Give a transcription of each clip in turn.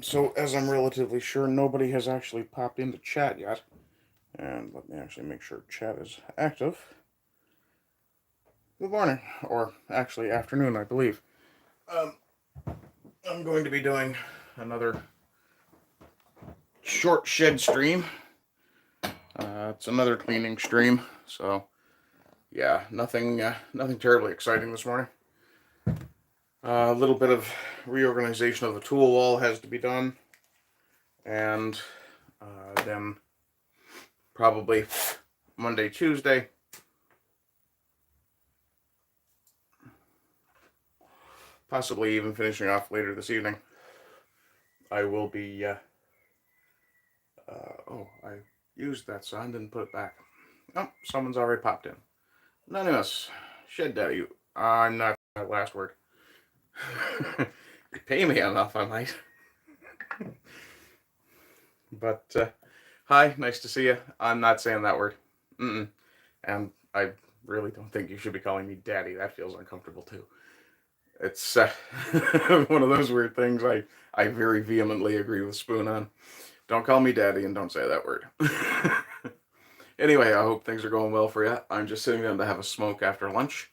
So as I'm relatively sure nobody has actually popped into chat yet, and let me actually make sure chat is active. Good morning, or actually afternoon, I believe. I'm going to be doing another short shed stream. It's another cleaning stream, so yeah, nothing terribly exciting this morning. A little bit of reorganization of the tool wall has to be done, and then probably Monday, Tuesday, possibly even finishing off later this evening, I will be, oh, I used that sign, didn't put it back. Oh, someone's already popped in. Anonymous, Shed Daddy, I'm not that last word. You pay me enough, I might. But, hi, nice to see you. I'm not saying that word. And I really don't think you should be calling me Daddy. That feels uncomfortable, too. It's one of those weird things I very vehemently agree with Spoon on. Don't call me Daddy and don't say that word. Anyway, I hope things are going well for you. I'm just sitting down to have a smoke after lunch.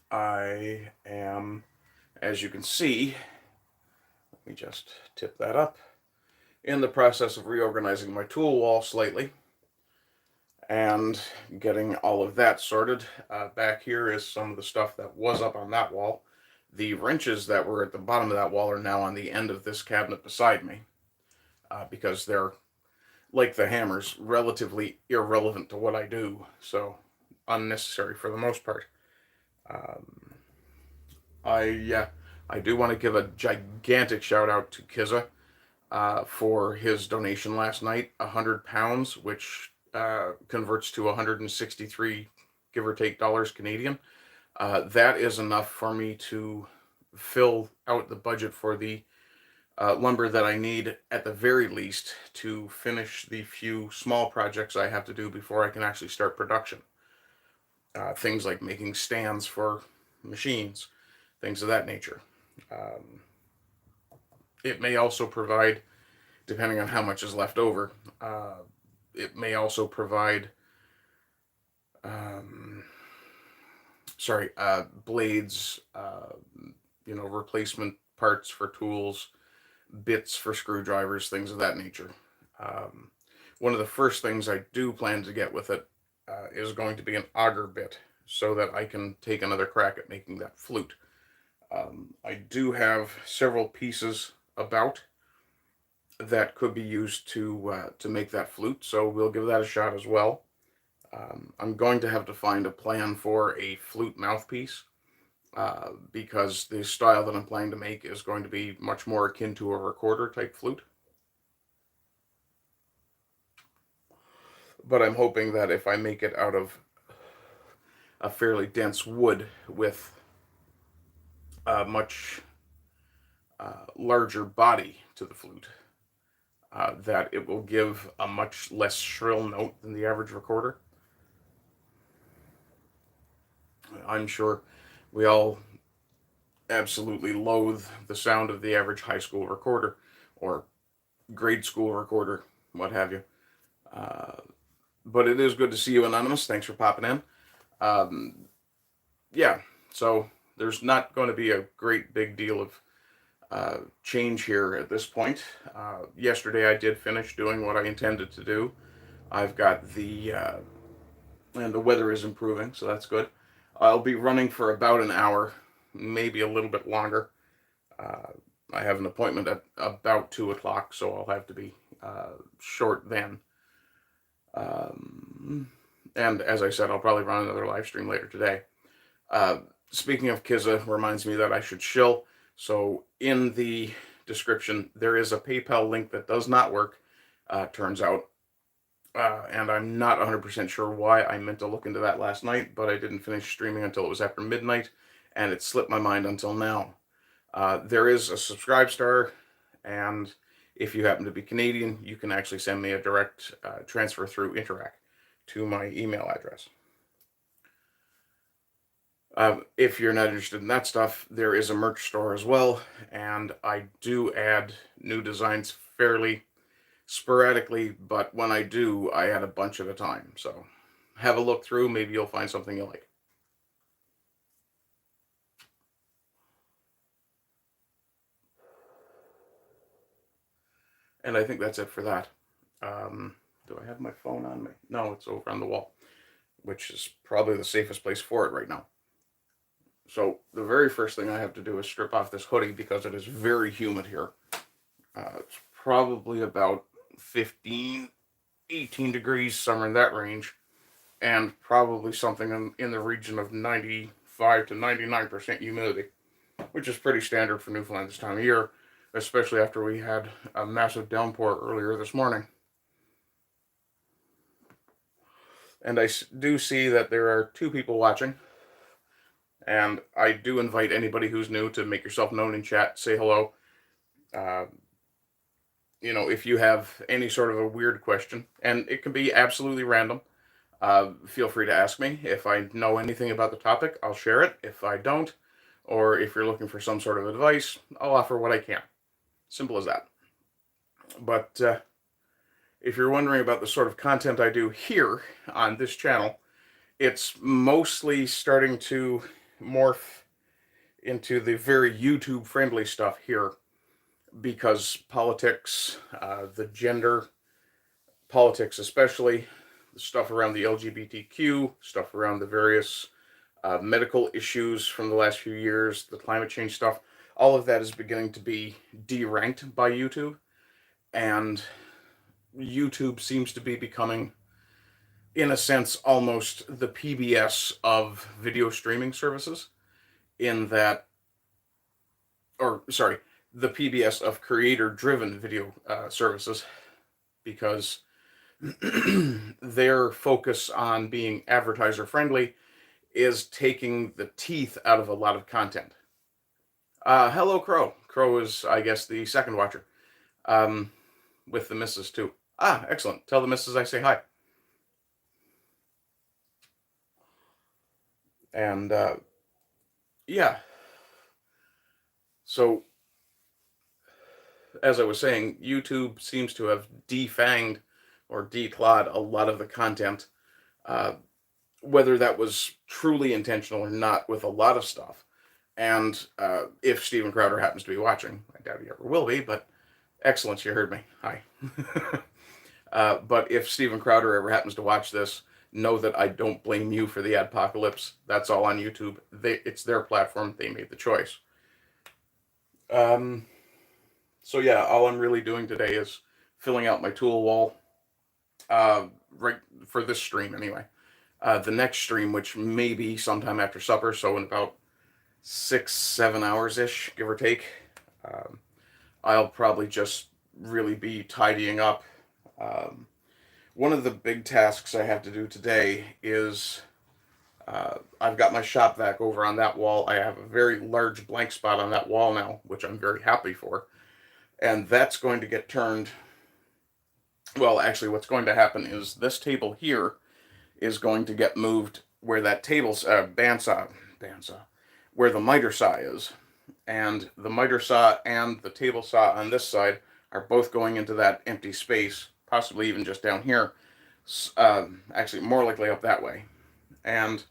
I am, as you can see, let me just tip that up, in the process of reorganizing my tool wall slightly and getting all of that sorted. Back here is some of the stuff that was up on that wall. The wrenches that were at the bottom of that wall are now on the end of this cabinet beside me, because they're, like the hammers, relatively irrelevant to what I do, so unnecessary for the most part. I do want to give a gigantic shout out to Kizza for his donation last night, 100 pounds, which converts to 163, give or take, dollars Canadian. That is enough for me to fill out the budget for the lumber that I need, at the very least, to finish the few small projects I have to do before I can actually start production. Things like making stands for machines, things of that nature. It may also provide, depending on how much is left over, it may also provide blades, replacement parts for tools, bits for screwdrivers, things of that nature. One of the first things I do plan to get with it is going to be an auger bit, so that I can take another crack at making that flute. I do have several pieces about that could be used to make that flute, so we'll give that a shot as well. I'm going to have to find a plan for a flute mouthpiece, because the style that I'm planning to make is going to be much more akin to a recorder type flute. But I'm hoping that if I make it out of a fairly dense wood with a much larger body to the flute, that it will give a much less shrill note than the average recorder. I'm sure we all absolutely loathe the sound of the average high school recorder or grade school recorder, what have you. But it is good to see you, Anonymous. Thanks for popping in. Yeah, so there's not going to be a great big deal of change here at this point. Yesterday I did finish doing what I intended to do. I've got and the weather is improving, so that's good. I'll be running for about an hour, maybe a little bit longer. I have an appointment at about 2 o'clock, so I'll have to be short then. And as I said, I'll probably run another live stream later today. Speaking of Kizza, reminds me that I should shill. So in the description, there is a PayPal link that does not work, turns out. And I'm not 100% sure why. I meant to look into that last night, but I didn't finish streaming until it was after midnight, and it slipped my mind until now. There is a subscribe star, and if you happen to be Canadian, you can actually send me a direct transfer through Interac to my email address. If you're not interested in that stuff, there is a merch store as well, and I do add new designs fairly sporadically, but when I do, I add a bunch at a time. So have a look through, maybe you'll find something you like. And I think that's it for that. Do I have my phone on me? No, it's over on the wall, which is probably the safest place for it right now. So the very first thing I have to do is strip off this hoodie because it is very humid here. It's probably about 15, 18 degrees, somewhere in that range, and probably something in the region of 95 to 99% humidity, which is pretty standard for Newfoundland this time of year, especially after we had a massive downpour earlier this morning. And I do see that there are 2 people watching, and I do invite anybody who's new to make yourself known in chat, say hello. If you have any sort of a weird question, and it can be absolutely random, feel free to ask me. If I know anything about the topic, I'll share it. If I don't, or if you're looking for some sort of advice, I'll offer what I can. Simple as that. But if you're wondering about the sort of content I do here on this channel, it's mostly starting to morph into the very YouTube-friendly stuff here, because politics, the gender politics especially, the stuff around the LGBTQ, stuff around the various medical issues from the last few years, the climate change stuff, all of that is beginning to be deranked by YouTube, and YouTube seems to be becoming, in a sense, almost the PBS of video streaming services, in that, or sorry, the PBS of creator-driven video services, because their focus on being advertiser-friendly is taking the teeth out of a lot of content. Hello, Crow. Crow is, I guess, the second watcher, with the missus, too. Excellent. Tell the missus I say hi. And, yeah. So, as I was saying, YouTube seems to have defanged or declawed a lot of the content, whether that was truly intentional or not, with a lot of stuff. And if Steven Crowder happens to be watching, I doubt he ever will be, but excellent, you heard me. Hi. But if Steven Crowder ever happens to watch this, know that I don't blame you for the adpocalypse. That's all on YouTube. It's their platform. They made the choice. So yeah, all I'm really doing today is filling out my tool wall, right for this stream anyway. The next stream, which may be sometime after supper, so in about 6-7 hours-ish, give or take, I'll probably just really be tidying up. One of the big tasks I have to do today is, I've got my shop vac over on that wall. I have a very large blank spot on that wall now, which I'm very happy for. And that's going to get turned. Well, actually, what's going to happen is this table here is going to get moved where that table's bandsaw, where the miter saw is. And the miter saw and the table saw on this side are both going into that empty space, possibly even just down here. Actually, more likely up that way. And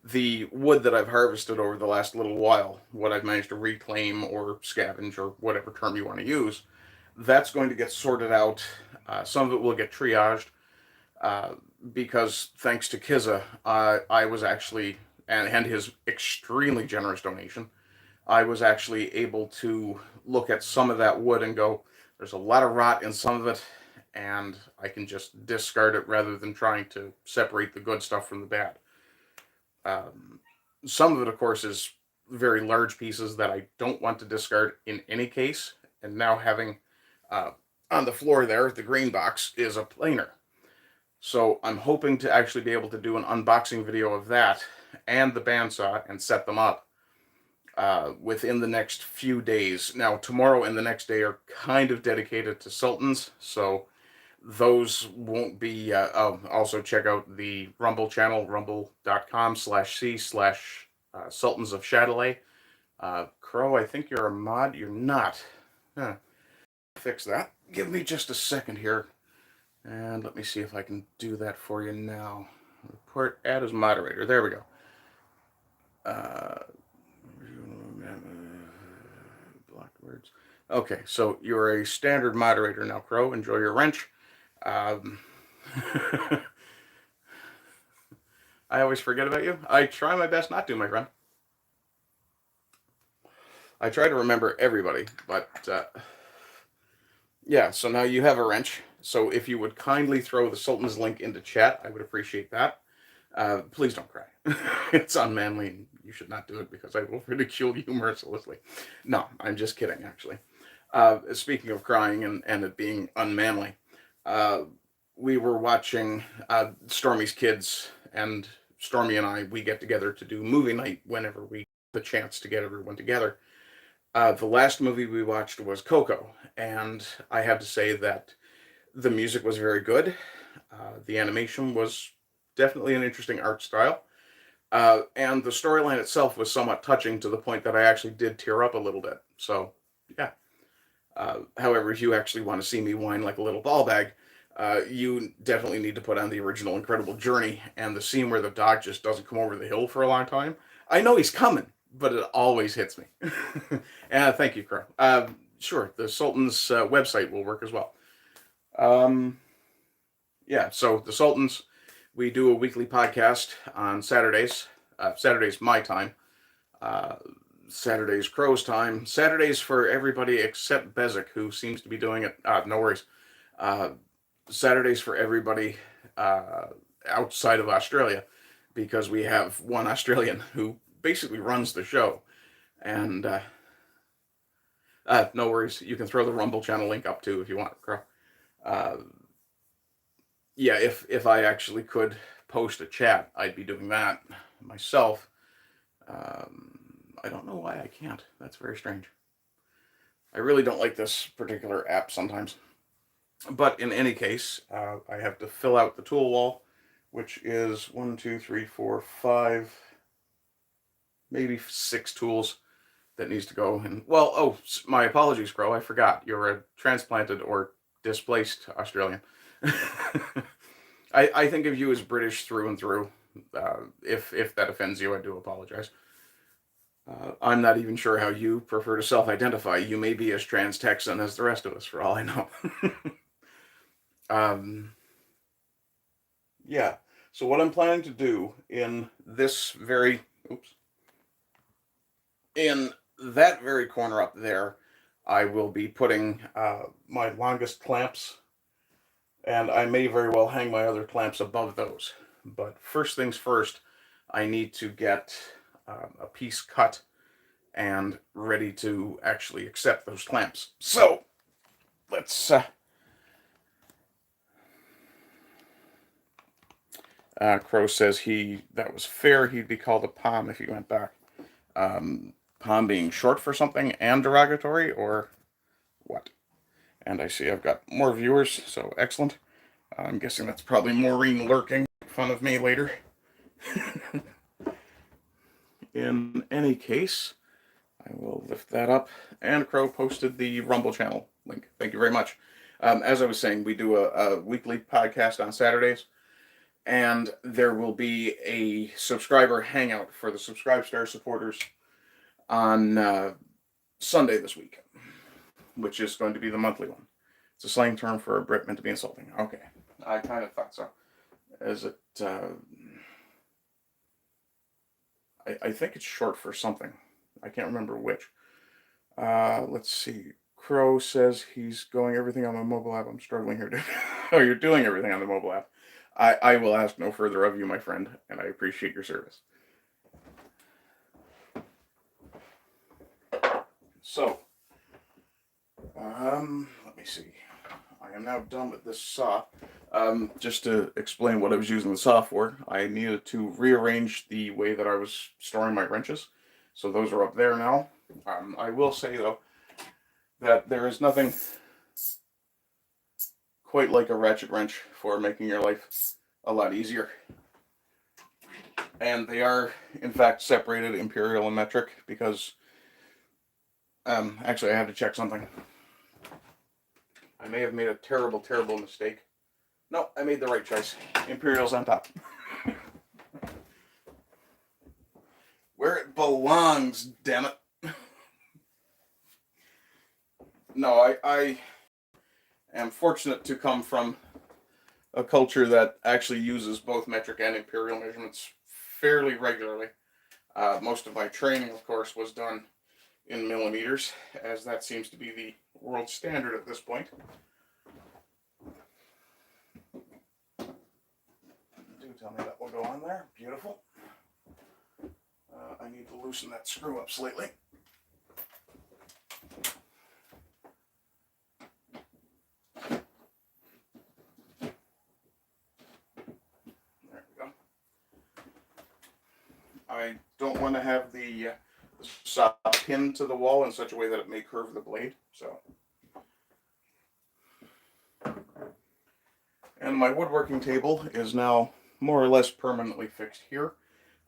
the wood that I've harvested over the last little while, what I've managed to reclaim or scavenge or whatever term you want to use, that's going to get sorted out. Some of it will get triaged, because thanks to Kiza, I was actually, and his extremely generous donation, I was actually able to look at some of that wood and go, there's a lot of rot in some of it, and I can just discard it rather than trying to separate the good stuff from the bad. Some of it, of course, is very large pieces that I don't want to discard in any case. And now having on the floor there, the green box is a planer. So I'm hoping to actually be able to do an unboxing video of that and the bandsaw and set them up within the next few days. Now, tomorrow and the next day are kind of dedicated to Sultans, so those won't be, also check out the Rumble channel, rumble.com/c/ Sultans of Shadilay. Crow, I think you're a mod. You're not. Huh. Fix that. Give me just a second here. And let me see if I can do that for you now. Report, add as moderator. There we go. Blocked words. Okay, so you're a standard moderator now, Crow. Enjoy your wrench. I always forget about you. I try my best not to, my friend. I try to remember everybody, but yeah, so now you have a wrench. So if you would kindly throw the Sultans link into chat, I would appreciate that. Please don't cry. It's unmanly, and you should not do it because I will ridicule you mercilessly. No, I'm just kidding, actually. Speaking of crying and it being unmanly, we were watching Stormy's kids, and Stormy and I, we get together to do movie night whenever we get the chance to get everyone together. The last movie we watched was Coco, and I have to say that the music was very good. The animation was definitely an interesting art style. And the storyline itself was somewhat touching to the point that I actually did tear up a little bit. So, yeah. However, if you actually want to see me whine like a little ball bag, you definitely need to put on the original Incredible Journey and the scene where the dog just doesn't come over the hill for a long time. I know he's coming, but it always hits me. And thank you, Crow. Sure, the Sultans website will work as well. Yeah, so the Sultans, we do a weekly podcast on Saturdays. Saturdays my time. Saturdays Crow's time. Saturdays for everybody except Bezic, who seems to be doing it. No worries. Saturdays for everybody outside of Australia, because we have one Australian who basically runs the show. And no worries. You can throw the Rumble channel link up too if you want, Crow. Yeah, if I actually could post a chat, I'd be doing that myself. I don't know why I can't. That's very strange. I really don't like this particular app sometimes. But in any case, I have to fill out the tool wall, which is 1, 2, 3, 4, 5, maybe 6 tools that needs to go. And well, oh, my apologies, Crow. I forgot. You're a transplanted or displaced Australian. I think of you as British through and through. If that offends you, I do apologize. I'm not even sure how you prefer to self-identify. You may be as trans-Texan as the rest of us, for all I know. Yeah. So what I'm planning to do in this very, in that very corner up there, I will be putting my longest clamps, and I may very well hang my other clamps above those. But first things first, I need to get a piece cut and ready to actually accept those clamps. So let's Crow says that was fair. He'd be called a palm if he went back. Palm being short for something and derogatory, or what? And I see I've got more viewers, so excellent. I'm guessing that's probably Maureen lurking, fun of me later. In any case, I will lift that up. And Crow posted the Rumble channel link. Thank you very much. As I was saying, we do a weekly podcast on Saturdays, and there will be a subscriber hangout for the Subscribe Star supporters on Sunday this week, which is going to be the monthly one. It's a slang term for a Brit meant to be insulting. Okay, I kind of thought so. Is it? I think it's short for something. I can't remember which. Let's see. Crow says he's going everything on the mobile app. I'm struggling here, dude. Oh, you're doing everything on the mobile app. I will ask no further of you, my friend, and I appreciate your service. So, let me see. I am now done with this saw. Just to explain what I was using the saw for, I needed to rearrange the way that I was storing my wrenches. So those are up there now. I will say, though, that there is nothing quite like a ratchet wrench for making your life a lot easier. And they are, in fact, separated imperial and metric because, actually I had to check something. I may have made a terrible, terrible mistake. No, I made the right choice. Imperial's on top. Where it belongs, damn it. No, I am fortunate to come from a culture that actually uses both metric and imperial measurements fairly regularly. Most of my training, of course, was done in millimeters, as that seems to be the world standard at this point. Do tell me that will go on there. Beautiful. I need to loosen that screw up slightly. There we go. I don't want to have the saw pinned to the wall in such a way that it may curve the blade. So, and my woodworking table is now more or less permanently fixed here.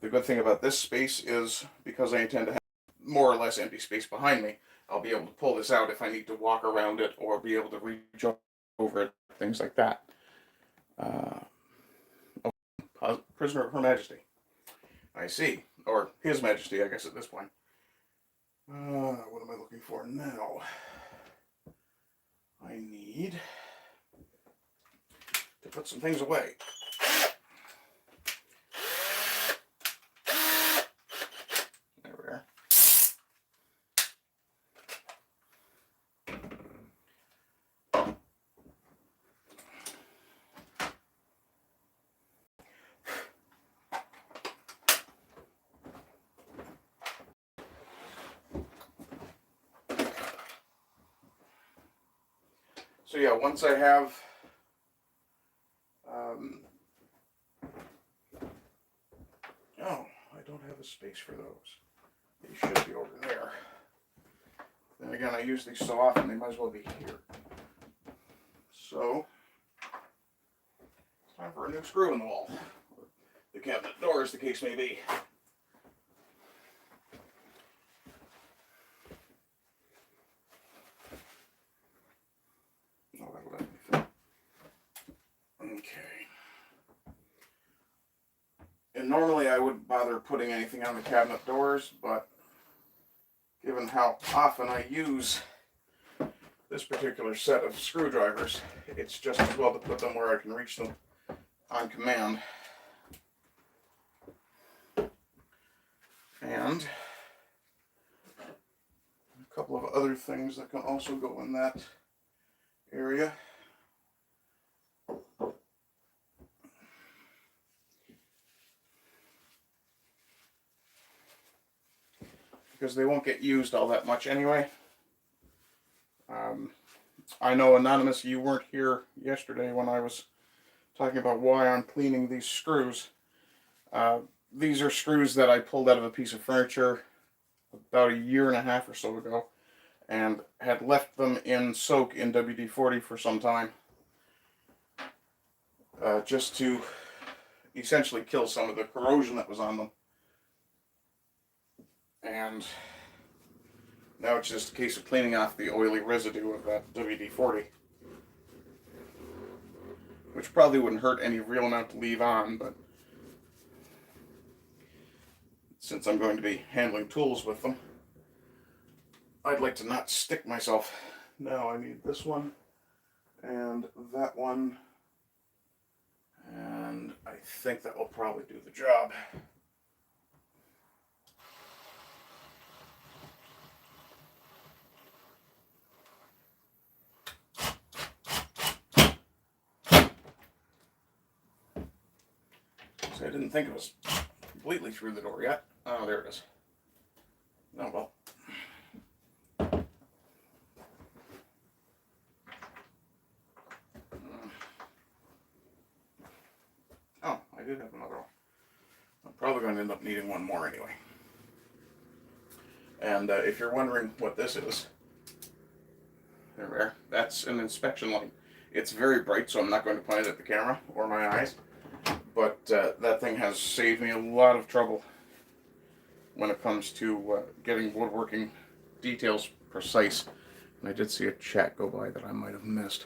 The good thing about this space is, because I intend to have more or less empty space behind me, I'll be able to pull this out if I need to walk around it or be able to reach over it, things like that. Prisoner of Her Majesty. I see. Or His Majesty, I guess, at this point. What am I looking for now? I need to put some things away. There we are. So yeah, once I have oh, I don't have a space for those. They should be over there. Then again, I use these so often, they might as well be here. So, it's time for a new screw in the wall. Or the cabinet door, as the case may be. Oh, that'll let me fit. Okay. And normally I wouldn't bother putting anything on the cabinet doors, but given how often I use this particular set of screwdrivers, it's just as well to put them where I can reach them on command. And a couple of other things that can also go in that area. Because they won't get used all that much anyway. I know, Anonymous, you weren't here yesterday when I was talking about why I'm cleaning these screws. These are screws that I pulled out of a piece of furniture about a year and a half or so ago, and had left them in soak in WD-40 for some time, just to essentially kill some of the corrosion that was on them. And now it's just a case of cleaning off the oily residue of that WD-40, which probably wouldn't hurt any real amount to leave on, but since I'm going to be handling tools with them, I'd like to not stick myself. Now I need this one and that one, and I think that will probably do the job. I didn't think it was completely through the door yet. Oh, there it is. Oh, well. Oh, I did have another one. I'm probably going to end up needing one more anyway. And if you're wondering what this is, there we are. That's an inspection light. It's very bright, so I'm not going to point it at the camera or my eyes. But that thing has saved me a lot of trouble when it comes to getting woodworking details precise. And I did see a chat go by that I might have missed.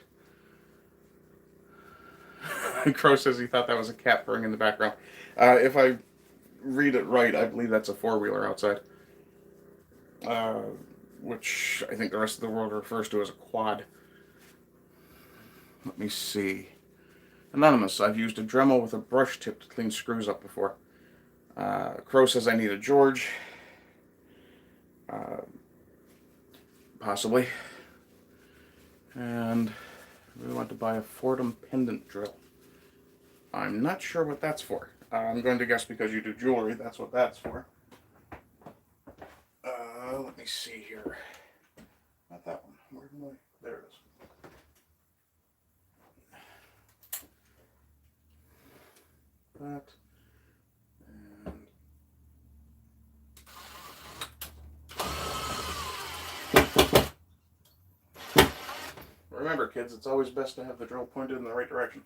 Crow says he thought that was a cat purring in the background. If I read it right, I believe that's a four-wheeler outside. Which I think the rest of the world refers to as a quad. Let me see. Anonymous, I've used a Dremel with a brush tip to clean screws up before. Crow says I need a Jorj. Possibly. And we want to buy a Fordham pendant drill. I'm not sure what that's for. I'm going to guess because you do jewelry, that's what that's for. Let me see here. Not that one. Where am I? There it is. That. And remember, kids, it's always best to have the drill pointed in the right direction.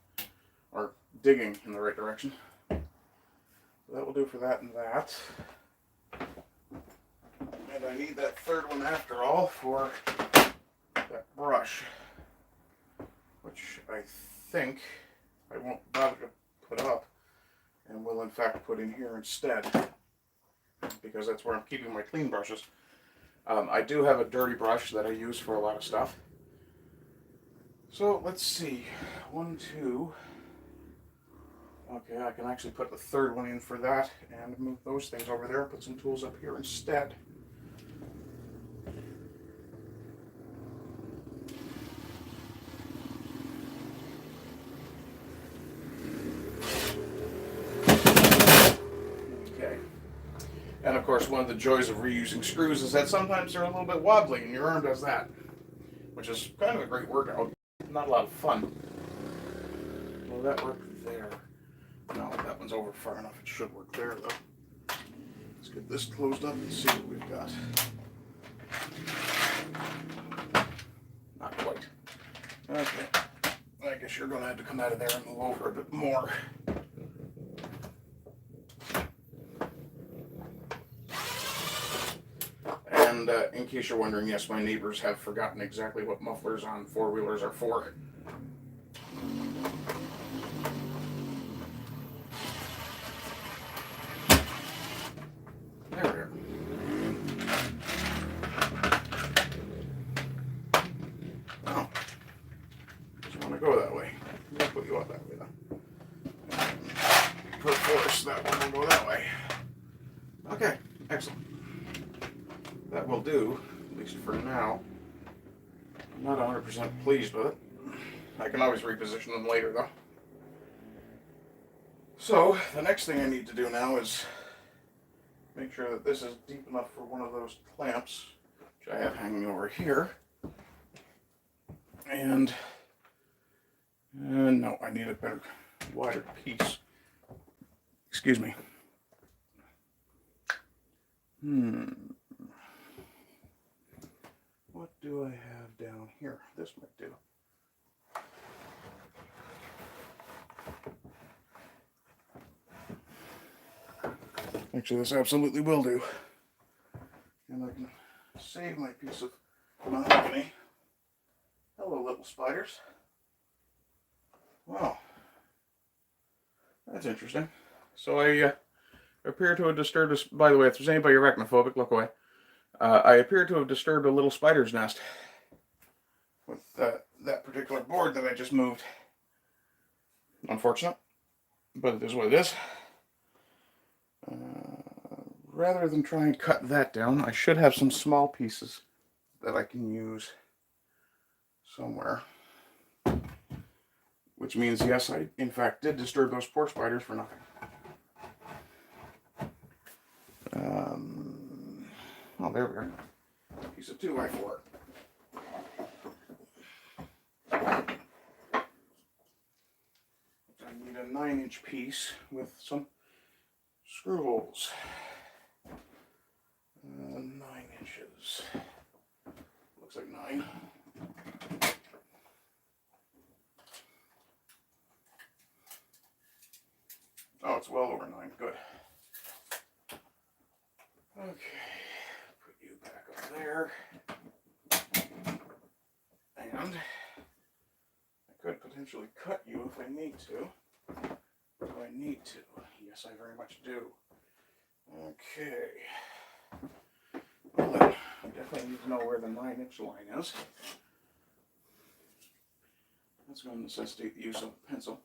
Or digging in the right direction. So that will do for that and that. And I need that third one after all for that brush, which I think I won't bother to put up and will in fact put in here instead, because that's where I'm keeping my clean brushes. I do have a dirty brush that I use for a lot of stuff. So let's see, 1, 2. Okay, I can actually put the third one in for that and move those things over there and put some tools up here instead. And of course, one of the joys of reusing screws is that sometimes they're a little bit wobbly, and your arm does that, which is kind of a great workout. Not a lot of fun. Will that work there? No, that one's over far enough. It should work there, though. Let's get this closed up and see what we've got. Not quite. Okay. I guess you're going to have to come out of there and move over a bit more. And in case you're wondering, yes, my neighbors have forgotten exactly what mufflers on four-wheelers are for. There we are. Oh. Just want to go that way. I'll put you out that way, though. Perforce, that one will go that way. Okay, excellent. That will do, at least for now. I'm not 100% pleased with it. I can always reposition them later, though. So, the next thing I need to do now is make sure that this is deep enough for one of those clamps, which I have hanging over here. And no, I need a better, wider piece. Excuse me. What do I have down here? This might do. Actually, this absolutely will do. And I can save my piece of mahogany. Hello, little spiders. Wow. That's interesting. So I appear to have disturbed us. By the way, if there's anybody arachnophobic, look away. I appear to have disturbed a little spider's nest with that particular board that I just moved. Unfortunate, but it is what it is. Rather than try and cut that down, I should have some small pieces that I can use somewhere. Which means, yes, I in fact did disturb those poor spiders for nothing. Oh, there we are. Piece of 2x4. I need a 9-inch piece with some screw holes. 9 inches. Looks like 9. it's well over 9. Good. Okay, put you back up there. And I could potentially cut you if I need to. Do I need to? Yes, I very much do. Okay. Well then, I definitely need to know where the 9-inch line is. That's going to necessitate the use of a pencil.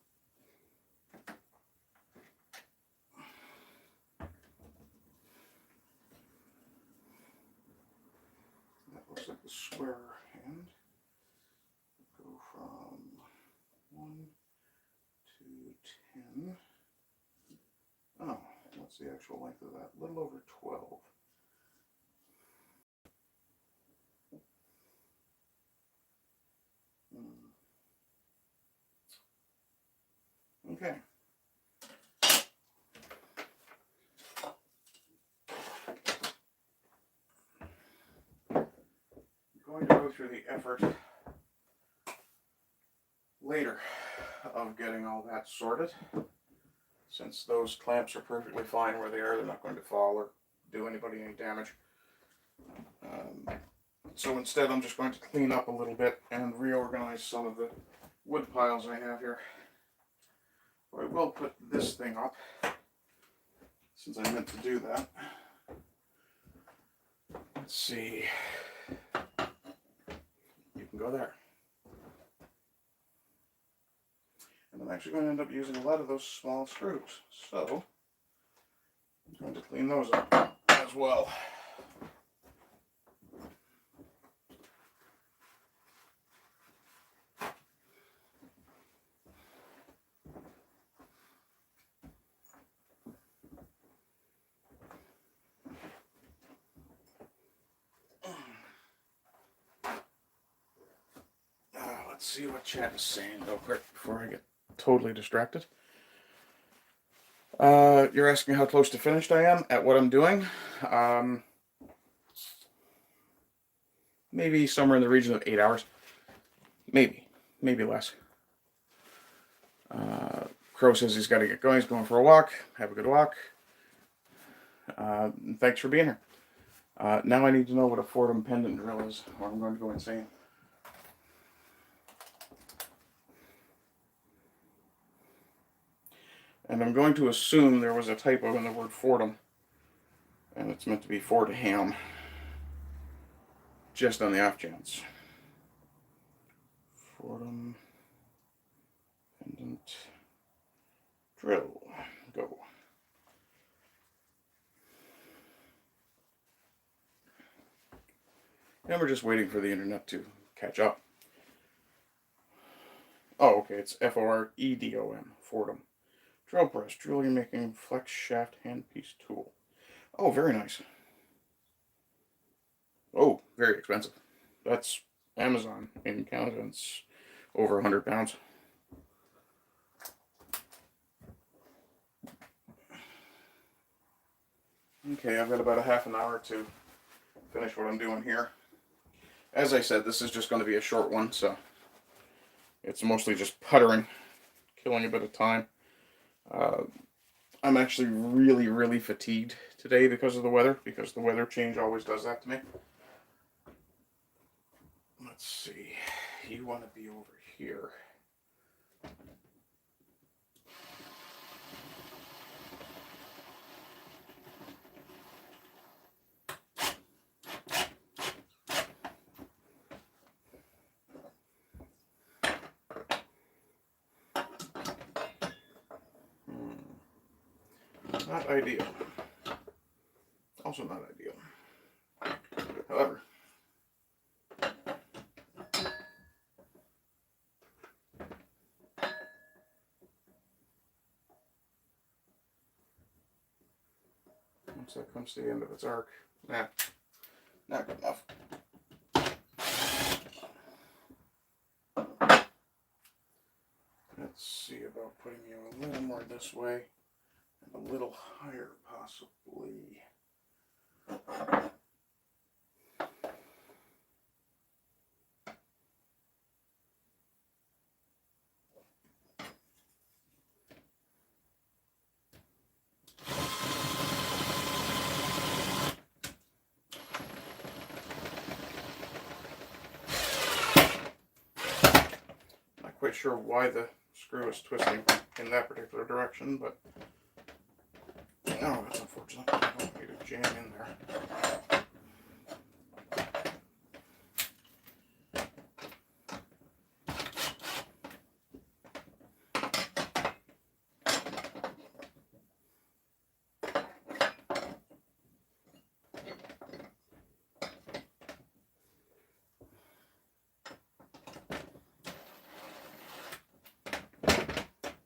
That looks like the square end. Go from 1 to 10. Oh, what's the actual length of that? A little over 12. Okay. I'm going to go through the effort later of getting all that sorted. Since those clamps are perfectly fine where they are, they're not going to fall or do anybody any damage. So instead I'm just going to clean up a little bit and reorganize some of the wood piles I have here. I will put this thing up, since I meant to do that. Let's see. You can go there. And I'm actually going to end up using a lot of those small screws. So, I'm going to clean those up as well. Let's see what chat is saying real quick before I get totally distracted. You're asking how close to finished I am at what I'm doing. Maybe somewhere in the region of 8 hours. Maybe less. Crow says he's got to get going. He's going for a walk. Have a good walk. Thanks for being here. Now I need to know what a Fordham pendant drill is, or I'm going to go insane. And I'm going to assume there was a typo in the word Fordham, and it's meant to be Fordham, just on the off chance. Fordham pendant drill. Go. And we're just waiting for the internet to catch up. Oh, okay, it's F-O-R-E-D-O-M, Fordham. Drill press, drilling making flex shaft handpiece tool. Oh, very nice. Oh, very expensive. That's Amazon in Canada. It's over 100 pounds. Okay, I've got about a half an hour to finish what I'm doing here. As I said, this is just going to be a short one, so it's mostly just puttering, killing a bit of time. I'm actually really fatigued today because of the weather, because the weather change always does that to me. Let's see, you want to be over here. Not ideal. Also not ideal. However, once that comes to the end of its arc, not good enough. Let's see about putting you a little more this way and a little higher, possibly. quite sure why the screw is twisting in that particular direction, but oh, that's unfortunate. I don't want me to jam in there.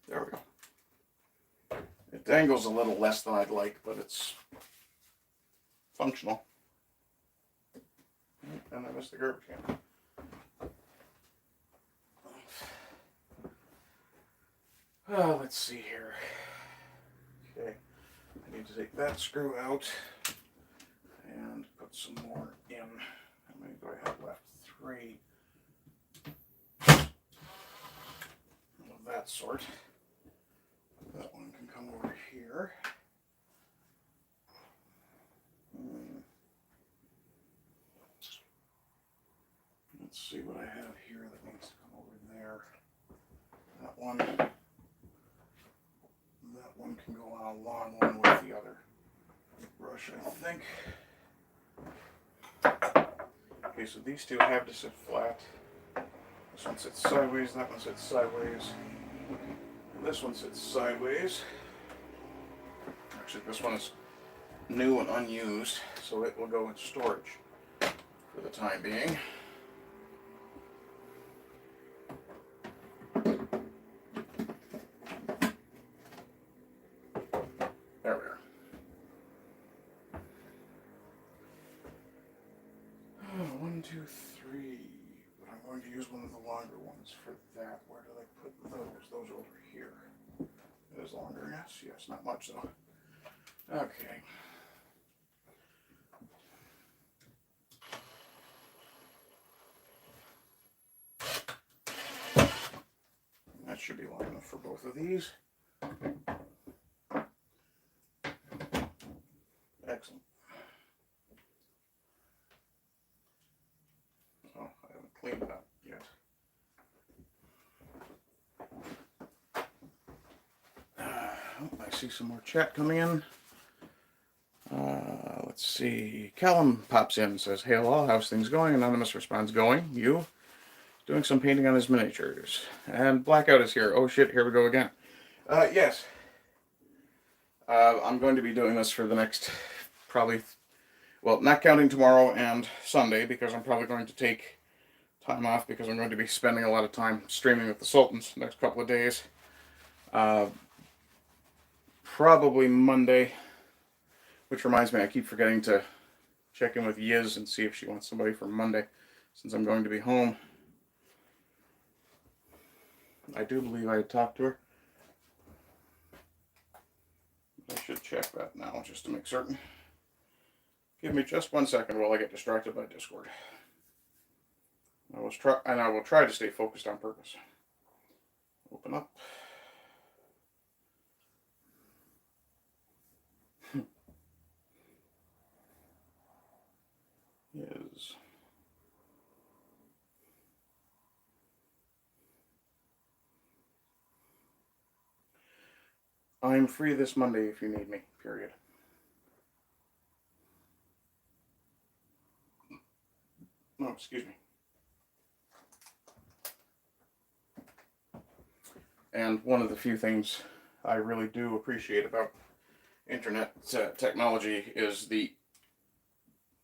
There we go. It angles a little less than I'd like, but it's functional. And I missed the garbage can. Oh, let's see here. Okay, I need to take that screw out and put some more in. How many do I have left? 3 of that sort. That one can come over here. Let's see what I have here that needs to come over there. That one can go on a long one with the other brush, I think. Okay, so these two have to sit flat. This one sits sideways, that one sits sideways. And this one sits sideways. Actually, this one is new and unused, so it will go in storage for the time being. There we are. Oh, 1, 2, 3. But I'm going to use one of the longer ones for that. Where did I put those? Those are over here. It is longer, yes. Yes, not much though. Okay. That should be long enough for both of these. Excellent. Oh, I haven't cleaned it up yet. I see some more chat coming in. Let's see. Callum pops in and says, "Hey all, how's things going?" Anonymous responds, "Going. You?" Doing some painting on his miniatures. And Blackout is here. Oh shit, here we go again. Yes. I'm going to be doing this for the next, probably, well, not counting tomorrow and Sunday, because I'm probably going to take time off because I'm going to be spending a lot of time streaming with the Sultans the next couple of days. Probably Monday, which reminds me, I keep forgetting to check in with Yiz and see if she wants somebody for Monday, since I'm going to be home. I do believe I had talked to her. I should check that now, just to make certain. Give me just 1 second while I get distracted by Discord. I will try to stay focused on purpose. Open up. Is I'm free this Monday if you need me, period. No, excuse me. And one of the few things I really do appreciate about internet technology is the,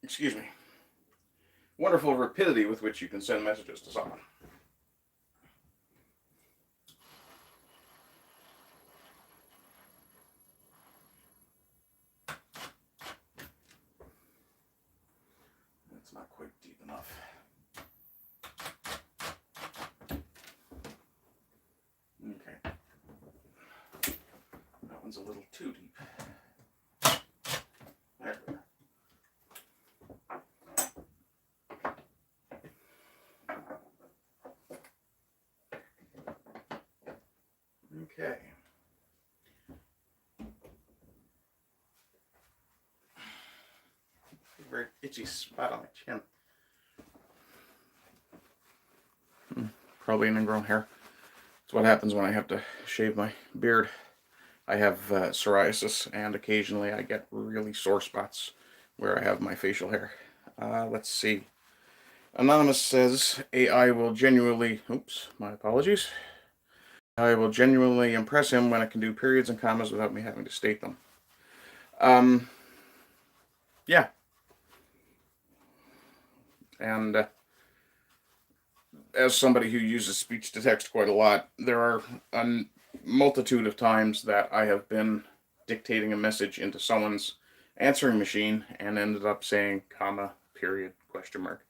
excuse me, wonderful rapidity with which you can send messages to someone. It's not quite deep enough. Okay. That one's a little too deep. There we go. Okay. Very itchy spot on my chin. Probably an ingrown hair. what happens when I have to shave my beard. I have psoriasis, and occasionally I get really sore spots where I have my facial hair. Let's see. Anonymous says, AI will genuinely, oops, my apologies. I will genuinely impress him when I can do periods and commas without me having to state them. Yeah. And as somebody who uses speech to text quite a lot, there are a multitude of times that I have been dictating a message into someone's answering machine and ended up saying comma, period, question mark.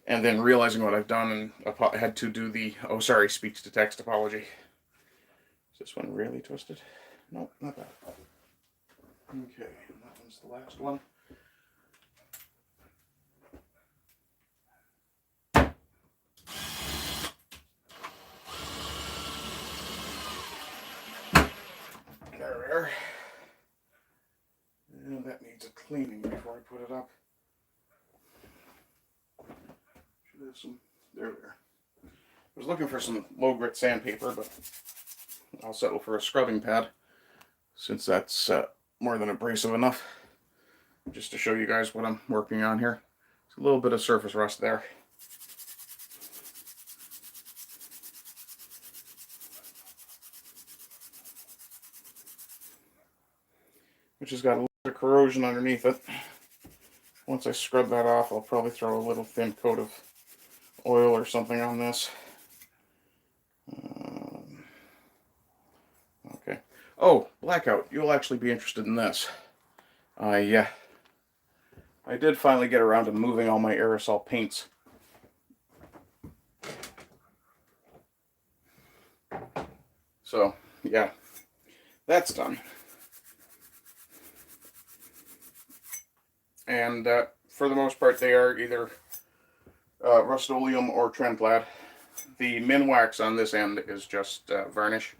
And then realizing what I've done and had to do the, oh sorry, speech to text apology. Is this one really twisted? No, not bad. Okay, that one's the last one. There we are. And that needs a cleaning before I put it up. Should have some, there we are. I was looking for some low grit sandpaper, but I'll settle for a scrubbing pad since that's more than abrasive enough. Just to show you guys what I'm working on here. There's a little bit of surface rust there. Which has got a little bit of corrosion underneath it. Once I scrub that off, I'll probably throw a little thin coat of oil or something on this. Okay. Oh, blackout. You'll actually be interested in this. Yeah. I did finally get around to moving all my aerosol paints. So, yeah. That's done. And for the most part, they are either Rust-Oleum or Tremplad. The Minwax on this end is just varnish.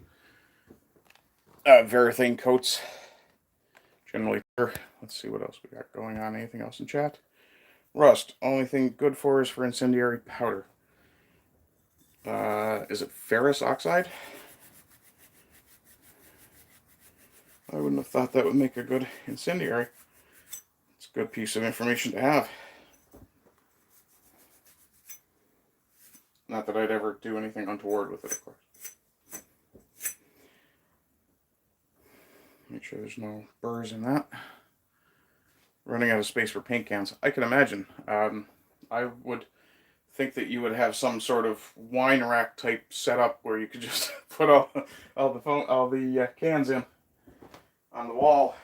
Very thin coats. Generally, let's see what else we got going on. Anything else in chat? Rust. Only thing good for is for incendiary powder. Is it ferrous oxide? I wouldn't have thought that would make a good incendiary. It's a good piece of information to have. Not that I'd ever do anything untoward with it, of course. Make sure there's no burrs in that. Running out of space for paint cans. I can imagine. I would think that you would have some sort of wine rack type setup where you could just put all the cans in on the wall.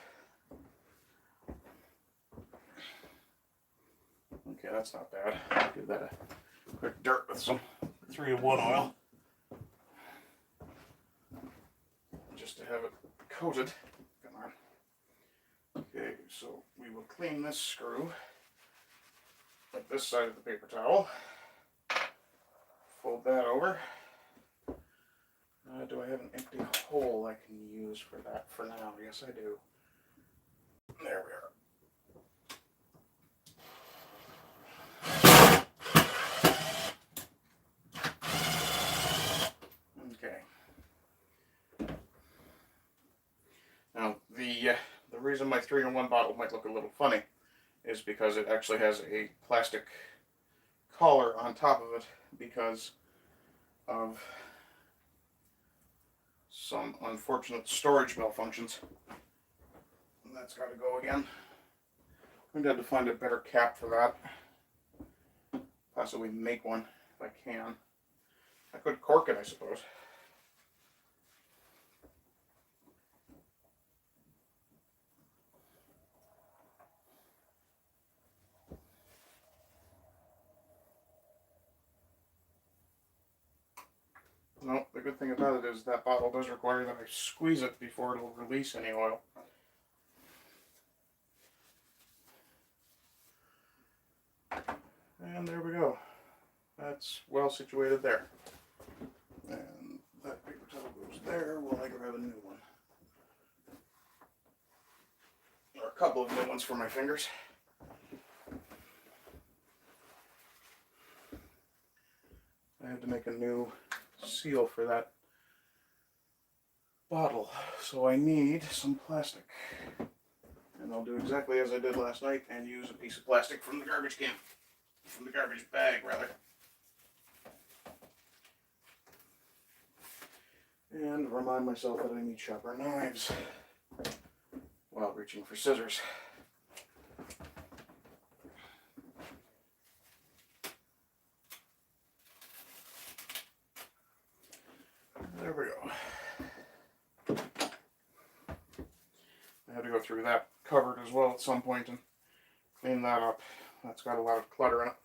Okay, that's not bad. Give that a quick dirt with some 3-in-1 oil. Just to have it coated. Come on. Okay, so we will clean this screw with this side of the paper towel. Fold that over. Do I have an empty hole I can use for that for now? Yes, I do. There we are. Okay. Now, the reason my 3-in-1 bottle might look a little funny is because it actually has a plastic collar on top of it because of some unfortunate storage malfunctions. And that's got to go again. I'm going to have to find a better cap for that. Possibly make one if I can. I could cork it, I suppose. No, the good thing about it is that bottle does require that I squeeze it before it'll release any oil. And there we go. That's well situated there. And that paper towel goes there while I grab a new one. Or a couple of new ones for my fingers. I had to make a new seal for that bottle. So I need some plastic. And I'll do exactly as I did last night and use a piece of plastic from the garbage can. From the garbage bag, rather. And remind myself that I need sharper knives while reaching for scissors. There we go. I had to go through that cupboard as well at some point and clean that up. That's got a lot of clutter in it.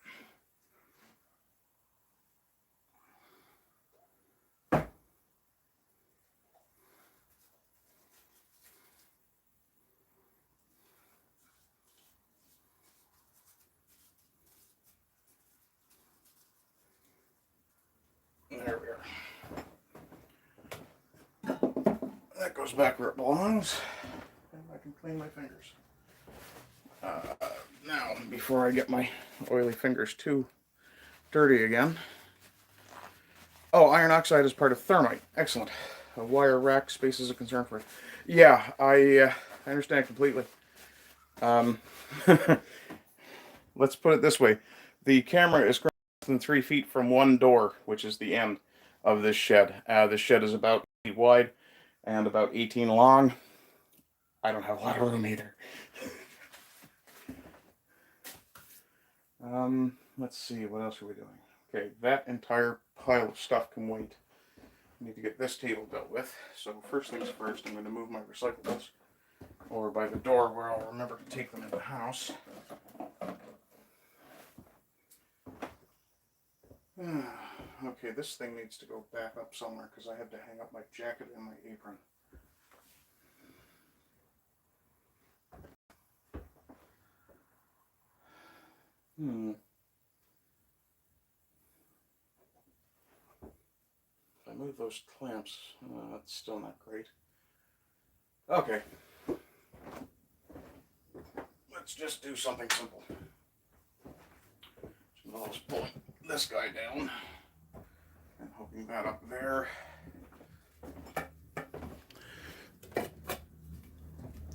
There we are. That goes back where it belongs. And I can clean my fingers. Now, before I get my oily fingers too dirty again. Oh, iron oxide is part of thermite. Excellent. A wire rack space is a concern for it. Yeah, I understand completely. Let's put it this way. The camera is less than 3 feet from one door, which is the end of this shed. This shed is about 8 feet wide and about 18 long. I don't have a lot of room either. Let's see, what else are we doing? Okay, that entire pile of stuff can wait. I need to get this table dealt with. So first things first, I'm going to move my recyclables over by the door where I'll remember to take them in the house. Okay, this thing needs to go back up somewhere because I had to hang up my jacket and my apron. If I move those clamps, that's still not great. Okay. Let's just do something simple. So I'll just pull this guy down and hooking that up there.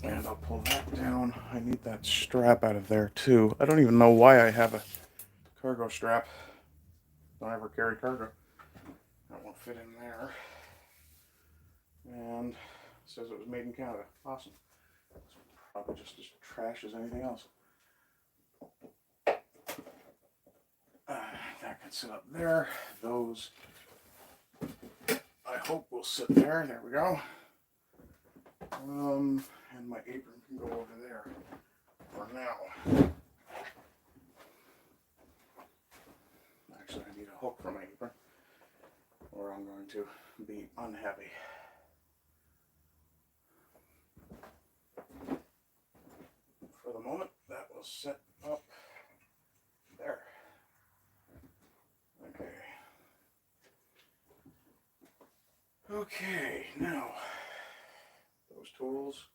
And I'll pull that down. I need that strap out of there too. I don't even know why I have a cargo strap. Don't ever carry cargo. That won't fit in there. And it says it was made in Canada. Awesome. It's probably just as trash as anything else. That can sit up there. Those, I hope, will sit there. There we go. And my apron can go over there for now. Actually, I need a hook for my apron, or I'm going to be unhappy. For the moment, that will set up there. Okay. Okay, now those tools.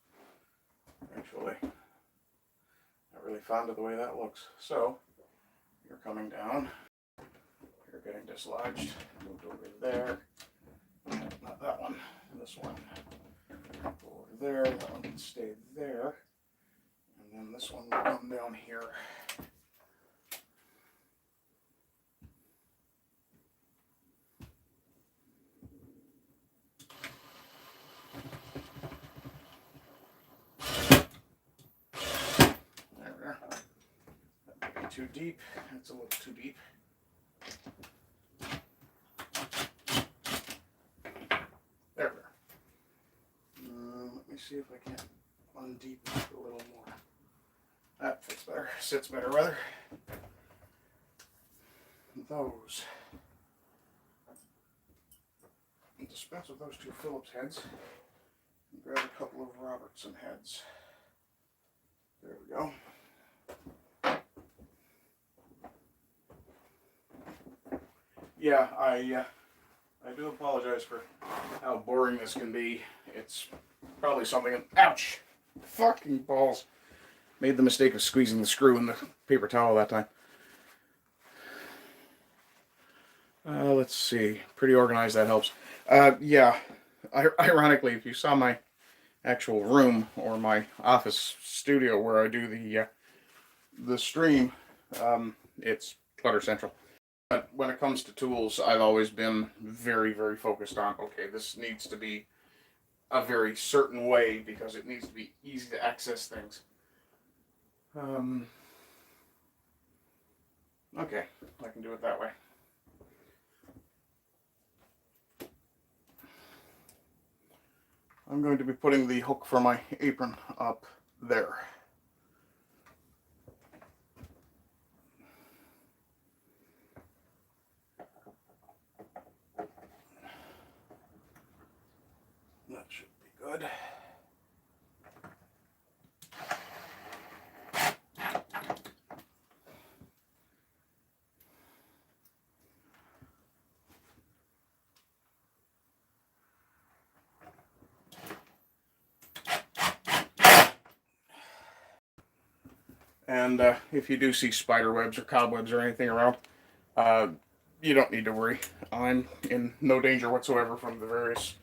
Actually, not really fond of the way that looks. So you're coming down. You're getting dislodged. Moved over there. Not that one. This one. Go over there. That one can stay there. And then this one will come down here. There we are. That might be too deep. That's a little too deep. There we are. Let me see if I can undeep it a little more. That fits better. Sits better, rather. Those. Dispense with those two Phillips heads. And grab a couple of Robertson heads. There we go. Yeah, I do apologize for how boring this can be. It's probably something. Ouch! Fucking balls. Made the mistake of squeezing the screw in the paper towel that time. Let's see. Pretty organized, that helps. Yeah. ironically, if you saw my actual room or my office studio where I do the stream, it's clutter central. But when it comes to tools, I've always been very, very focused on, okay, this needs to be a very certain way because it needs to be easy to access things. Okay, I can do it that way. I'm going to be putting the hook for my apron up there. That should be good. And if you do see spider webs or cobwebs or anything around, you don't need to worry. I'm in no danger whatsoever from the various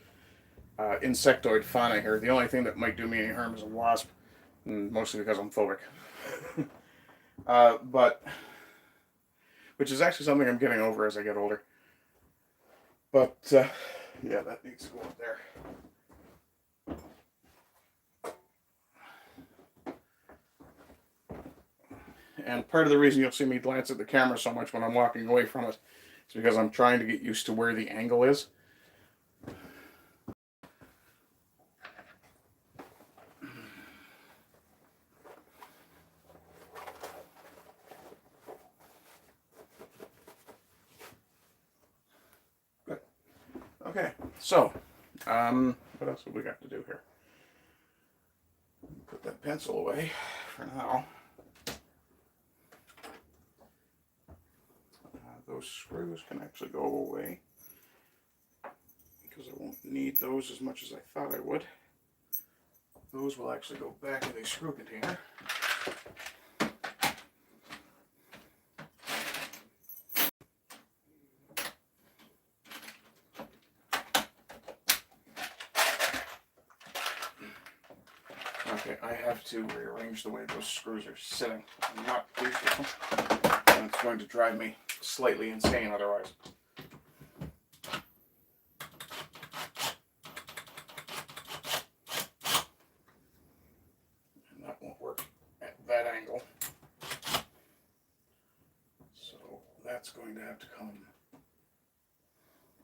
insectoid fauna here. The only thing that might do me any harm is a wasp, mostly because I'm phobic. But which is actually something I'm getting over as I get older. But yeah, that needs to go up there. And part of the reason you'll see me glance at the camera so much when I'm walking away from it is because I'm trying to get used to where the angle is. Good. Okay, so what else have we got to do here? Put that pencil away for now. Those screws can actually go away because I won't need those as much as I thought I would. Those will actually go back in the screw container. Okay, I have to rearrange the way those screws are sitting. I'm not pleased with them, and it's going to drive me slightly insane otherwise. And that won't work at that angle. So that's going to have to come.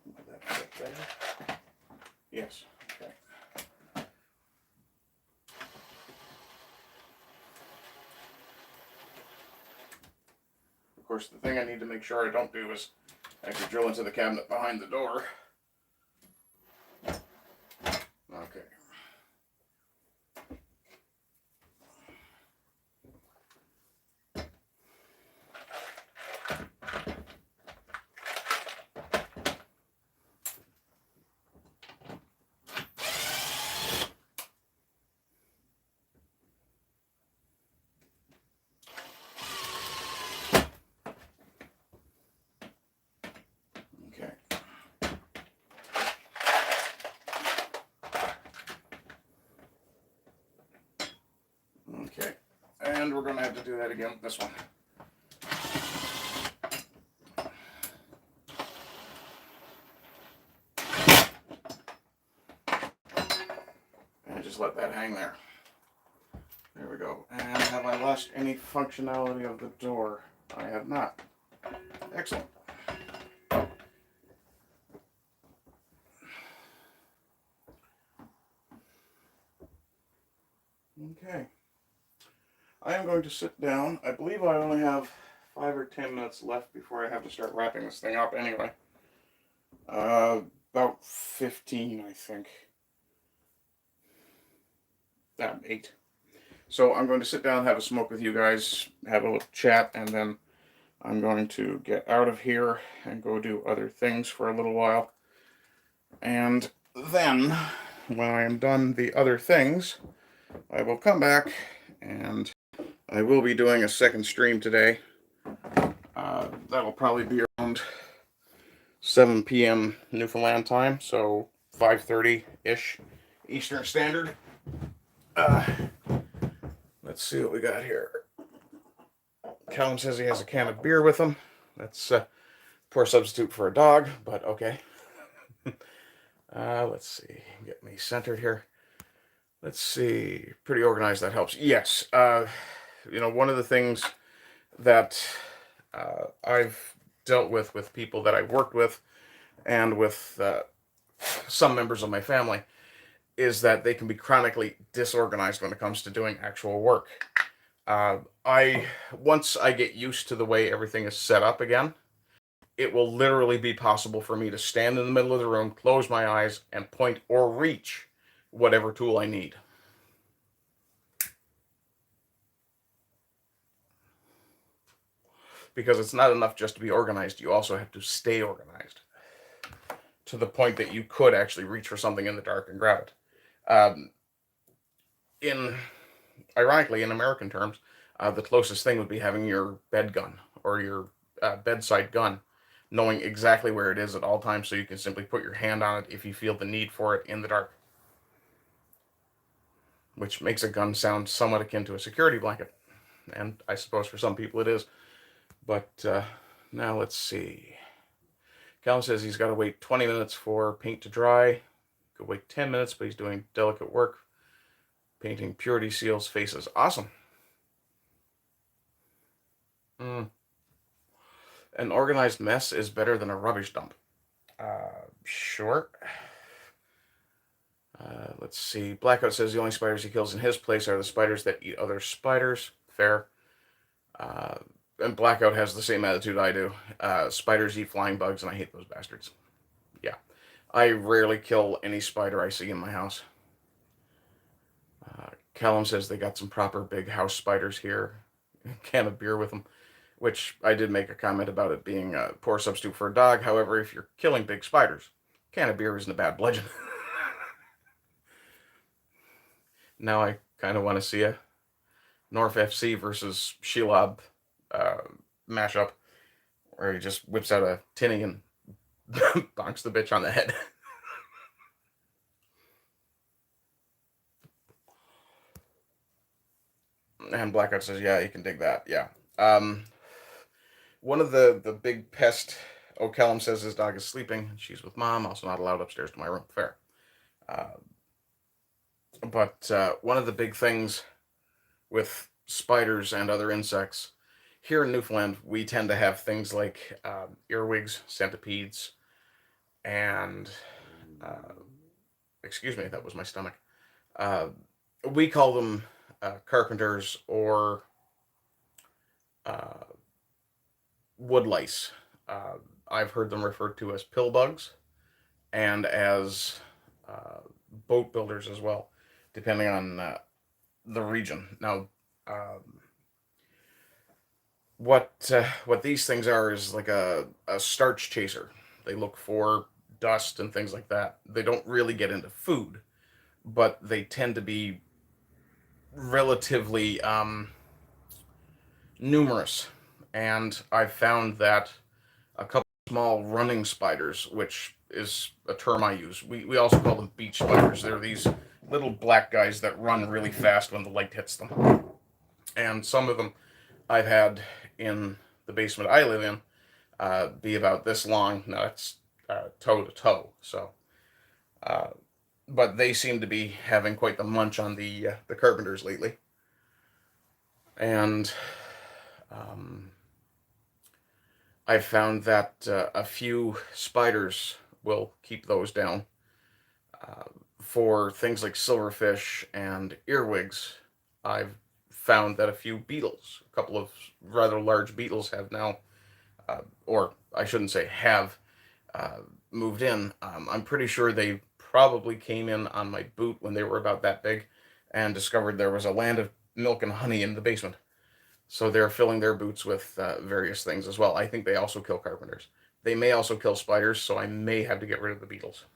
Will that fit there? Yes. Okay. Of course, the thing I need to make sure I don't do is actually drill into the cabinet behind the door. Okay. Okay, and we're going to have to do that again with this one. And just let that hang there. There we go. And have I lost any functionality of the door? I have not. Excellent. Okay. I am going to sit down. I believe I only have 5 or 10 minutes left before I have to start wrapping this thing up anyway. About 15, I think. 8. So I'm going to sit down, have a smoke with you guys, have a little chat, and then I'm going to get out of here and go do other things for a little while. And then, when I am done the other things, I will come back and I will be doing a second stream today. That'll probably be around 7 p.m. Newfoundland time, so 5:30-ish Eastern Standard. Let's see what we got here. Callum says he has a can of beer with him. That's a poor substitute for a dog, but okay. Let's see. Get me centered here. Let's see. Pretty organized. That helps. Yes. One of the things that I've dealt with people that I worked with and with some members of my family is that they can be chronically disorganized when it comes to doing actual work. Once I get used to the way everything is set up again, it will literally be possible for me to stand in the middle of the room, close my eyes, and point or reach whatever tool I need. Because it's not enough just to be organized, you also have to stay organized to the point that you could actually reach for something in the dark and grab it. Ironically, in American terms, the closest thing would be having your bed gun or your bedside gun, knowing exactly where it is at all times so you can simply put your hand on it if you feel the need for it in the dark. Which makes a gun sound somewhat akin to a security blanket. And I suppose for some people it is. But now let's see. Callum says he's got to wait 20 minutes for paint to dry. Could wait 10 minutes, but he's doing delicate work. Painting purity seals faces. Awesome. An organized mess is better than a rubbish dump. Sure. Let's see. Blackout says the only spiders he kills in his place are the spiders that eat other spiders. Fair. And Blackout has the same attitude I do. Spiders eat flying bugs, and I hate those bastards. Yeah. I rarely kill any spider I see in my house. Callum says they got some proper big house spiders here. Can of beer with them. Which I did make a comment about it being a poor substitute for a dog. However, if you're killing big spiders, a can of beer isn't a bad bludgeon. Now I kind of want to see a North FC versus Shelob mashup where he just whips out a tinny and bonks the bitch on the head. And Blackout says, yeah, you can dig that. Yeah. One of the big pest... Oh, Callum says his dog is sleeping. She's with mom. Also not allowed upstairs to my room. Fair. But one of the big things with spiders and other insects, here in Newfoundland, we tend to have things like earwigs, centipedes, and... excuse me, that was my stomach. We call them carpenters or wood lice. I've heard them referred to as pill bugs and as boat builders as well, depending on the region. Now, what these things are is like a starch chaser. They look for dust and things like that. They don't really get into food, but they tend to be relatively numerous. And I've found that a couple of small running spiders, which is a term I use, we also call them beach spiders. They're these little black guys that run really fast when the light hits them. And some of them I've had in the basement I live in be about this long. Now it's toe to toe. So, but they seem to be having quite the munch on the carpenters lately. And I've found that a few spiders will keep those down. For things like silverfish and earwigs, I've found that a few beetles, a couple of rather large beetles have now, or I shouldn't say have, moved in. I'm pretty sure they probably came in on my boot when they were about that big and discovered there was a land of milk and honey in the basement. So they're filling their boots with various things as well. I think they also kill carpenters. They may also kill spiders, so I may have to get rid of the beetles.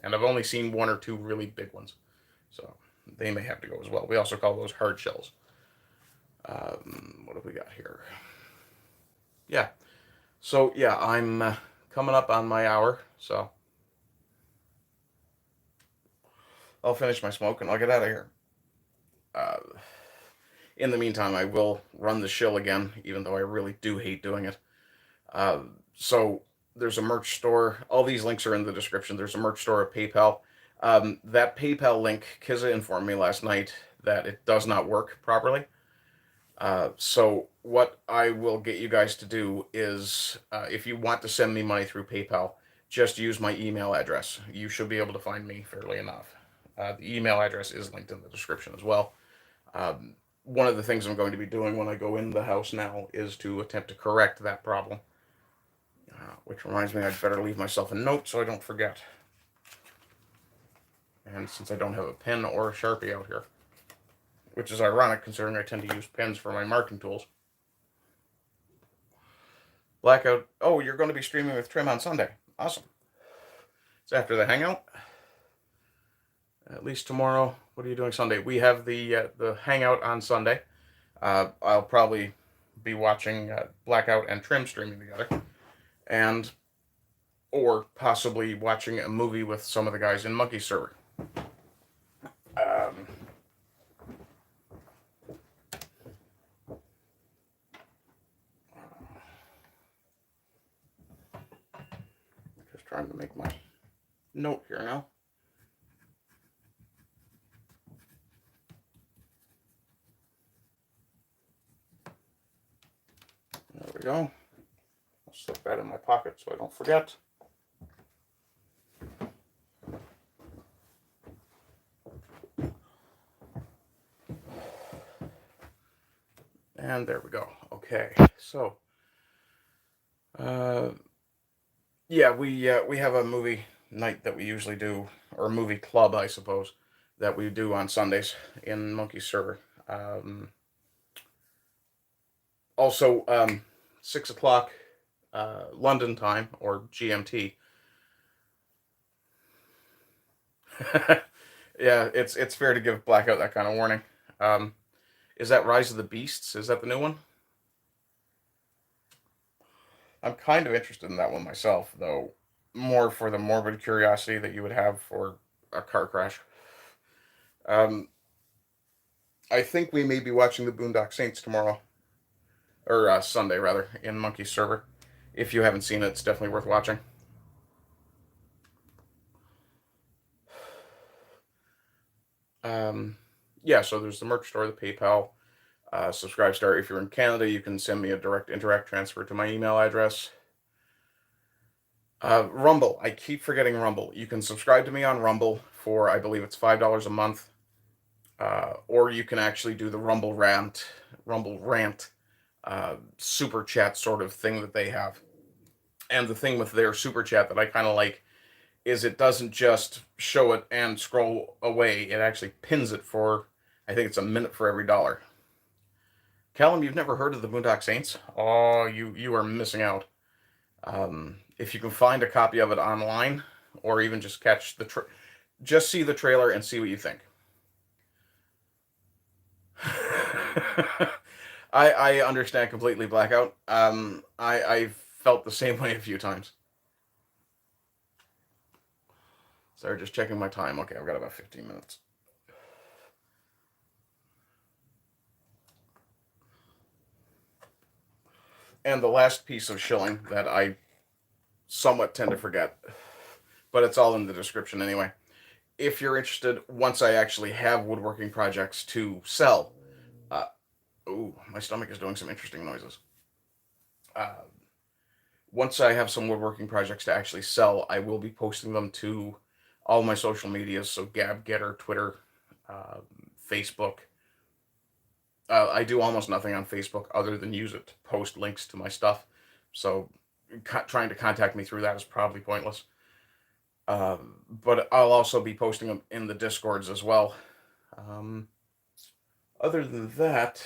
And I've only seen one or two really big ones. So they may have to go as well. We also call those hard shells. What have we got here? Yeah. So, yeah, I'm coming up on my hour. So I'll finish my smoke and I'll get out of here. In the meantime, I will run the shill again, even though I really do hate doing it. So there's a merch store. All these links are in the description. There's a merch store, a PayPal. That PayPal link, Kizza informed me last night that it does not work properly. So what I will get you guys to do is, if you want to send me money through PayPal, just use my email address. You should be able to find me fairly enough. The email address is linked in the description as well. One of the things I'm going to be doing when I go in the house now is to attempt to correct that problem. Which reminds me, I'd better leave myself a note so I don't forget. And since I don't have a pen or a Sharpie out here, which is ironic considering I tend to use pens for my marking tools. Blackout. Oh, you're going to be streaming with Trim on Sunday. Awesome. It's after the hangout. At least tomorrow. What are you doing Sunday? We have the hangout on Sunday. I'll probably be watching Blackout and Trim streaming together, and or possibly watching a movie with some of the guys in Monkey server. Just trying to make my note here now. There we go. I'll slip that in my pocket so I don't forget. And there we go. Okay, so yeah, we have a movie night that we usually do, or a movie club, I suppose, that we do on Sundays in Monkey server. Also, 6 o'clock London time, or GMT. Yeah, it's fair to give Blackout that kind of warning. Is that Rise of the Beasts? Is that the new one? I'm kind of interested in that one myself, though, more for the morbid curiosity that you would have for a car crash. I think we may be watching the Boondock Saints tomorrow, or Sunday rather, in Monkey's server. If you haven't seen it, it's definitely worth watching. Yeah, so there's the merch store, the PayPal, Subscribe Star. If you're in Canada, you can send me a direct interact transfer to my email address. Rumble. I keep forgetting Rumble. You can subscribe to me on Rumble for, I believe it's $5 a month. Or you can actually do the Rumble Rant super chat sort of thing that they have. And the thing with their super chat that I kind of like is it doesn't just show it and scroll away. It actually pins it for, I think it's a minute for every $1. Callum, you've never heard of the Boondock Saints? Oh, you are missing out. If you can find a copy of it online, or even just catch just see the trailer and see what you think. I understand completely, Blackout. I felt the same way a few times. Sorry, just checking my time. Okay, I've got about 15 minutes. And the last piece of shilling that I somewhat tend to forget, but it's all in the description anyway. If you're interested, once I actually have woodworking projects to sell, ooh, my stomach is doing some interesting noises. Once I have some woodworking projects to actually sell, I will be posting them to all my social medias, so Gab, Getter, Twitter, Facebook. I do almost nothing on Facebook other than use it to post links to my stuff, so trying to contact me through that is probably pointless. But I'll also be posting them in the Discords as well. Other than that,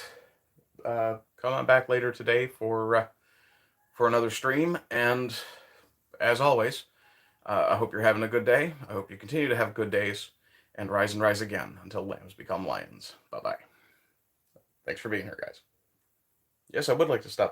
come on back later today for another stream, and as always, I hope you're having a good day. I hope you continue to have good days, and rise again until lambs become lions. Bye-bye. Thanks for being here, guys. Yes, I would like to stop the